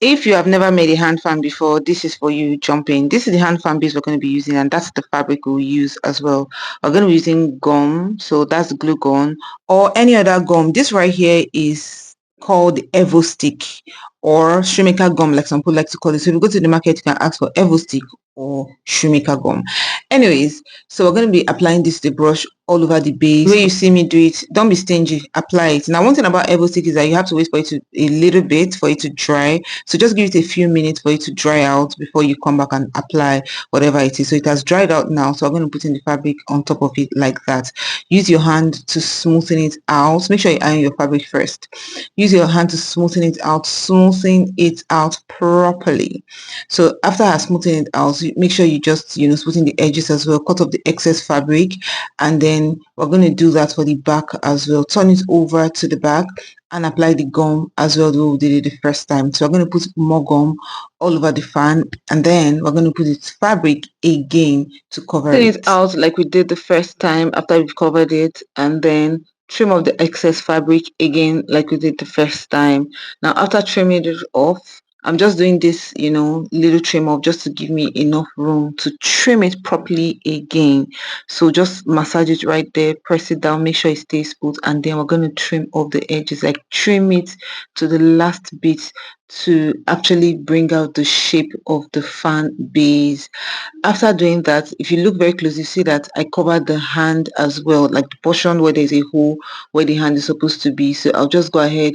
If you have never made a hand fan before, this is for you. Jump in. This is the hand fan base we're going to be using, and that's the fabric we'll use as well. We're going to be using gum, so that's glue gum or any other gum. This right here is called Evo Stick or shoemaker gum, like some people like to call it. So if you go to the market, you can ask for Evo Stick or shoemaker gum. Anyways, so we're going to be applying this to the brush all over the base. The way you see me do it, don't be stingy, apply it. Now, one thing about Evo Stick is that you have to wait for it to a little bit for it to dry. So just give it a few minutes for it to dry out before you come back and apply whatever it is. So it has dried out now. So I'm going to put in the fabric on top of it like that. Use your hand to smoothen it out. Make sure you iron your fabric first. Use your hand to smoothen it out properly. So after I smoothing it out, make sure you just, smoothing the edges as well. Cut off the excess fabric, and then we're going to do that for the back as well. Turn it over to the back and apply the gum as well the way we did it the first time. So we're going to put more gum all over the fan, and then we're going to put its fabric again to cover it out like we did the first time after we've covered it, and then trim off the excess fabric again like we did the first time. Now after trimming it off, I'm just doing this, little trim off just to give me enough room to trim it properly again. So just massage it right there, press it down, make sure it stays put, and then we're going to trim off the edges, like trim it to the last bit to actually bring out the shape of the fan base. After doing that, if you look very close, you see that I covered the hand as well, like the portion where there's a hole where the hand is supposed to be. So I'll just go ahead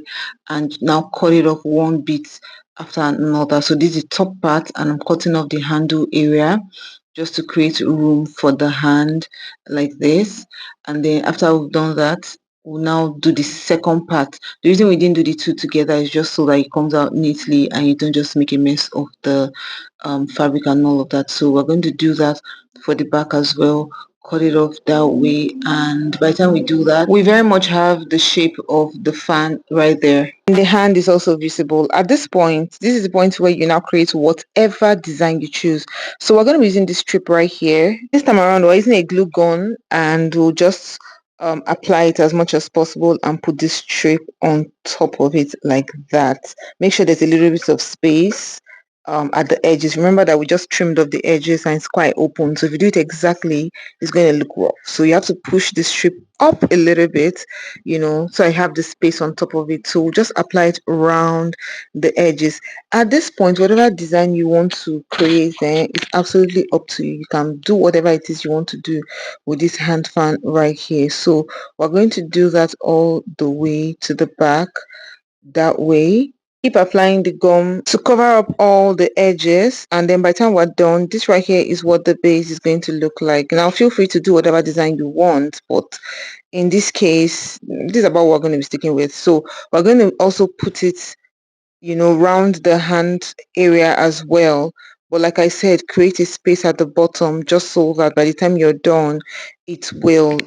and now cut it off one bit after another. So this is the top part, and I'm cutting off the handle area just to create room for the hand like this. And then after we've done that, we'll now do the second part. The reason we didn't do the two together is just so that it comes out neatly and you don't just make a mess of the fabric and all of that. So we're going to do that for the back as well. Cut it off that way, and by the time we do that, we very much have the shape of the fan right there, and the hand is also visible. At this point, this is the point where you now create whatever design you choose. So we're going to be using this strip right here. This time around, we're using a glue gun, and we'll just apply it as much as possible and put this strip on top of it like that. Make sure there's a little bit of space at the edges. Remember that we just trimmed off the edges and it's quite open, so if you do it exactly, it's going to look rough. So you have to push the strip up a little bit, so I have the space on top of it. So we'll just apply it around the edges. At this point, whatever design you want to create, it's absolutely up to you. You can do whatever it is you want to do with this hand fan right here. So we're going to do that all the way to the back that way. Keep applying the gum to cover up all the edges, and then by the time we're done, this right here is what the base is going to look like. Now feel free to do whatever design you want, but in this case, this is about what we're going to be sticking with. So we're going to also put it, round the hand area as well. But like I said, create a space at the bottom just so that by the time you're done, it will,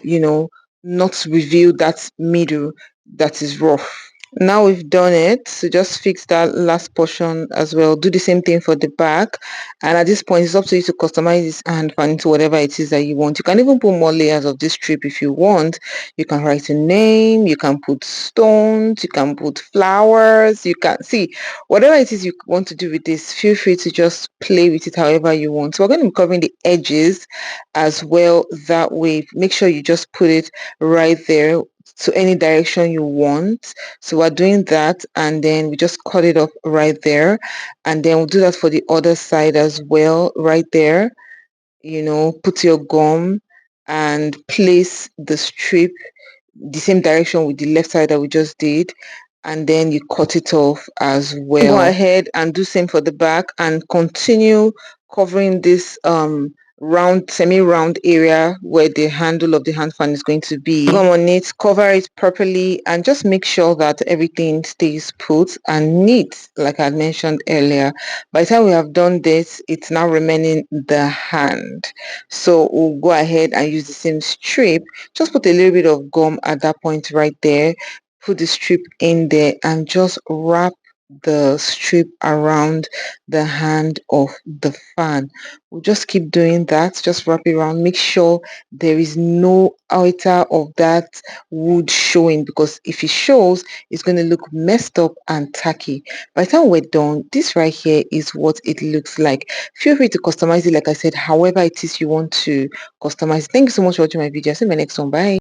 not reveal that middle that is rough. Now we've done it, so just fix that last portion as well. Do the same thing for the back, and at this point it's up to you to customize this hand fan into whatever it is that you want. You can even put more layers of this strip if you want. You can write a name, you can put stones, you can put flowers, you can see whatever it is you want to do with this. Feel free to just play with it however you want. So we're going to be covering the edges as well that way. Make sure you just put it right there to any direction you want. So we're doing that, and then we just cut it off right there, and then we'll do that for the other side as well right there. Put your gum and place the strip the same direction with the left side that we just did, and then you cut it off as well. Go ahead and do same for the back and continue covering this round semi-round area where the handle of the hand fan is going to be. Gum on it, cover it properly, and just make sure that everything stays put and neat like I mentioned earlier. By the time we have done this, it's now remaining the hand. So we'll go ahead and use the same strip. Just put a little bit of gum at that point right there, put the strip in there, and just wrap the strip around the hand of the fan. We'll just keep doing that, just wrap it around, make sure there is no outer of that wood showing, because if it shows, it's going to look messed up and tacky. By the time we're done, this right here is what it looks like. Feel free to customize it, like I said, however it is you want to customize. Thank you so much for watching my video. See you in my next one. Bye.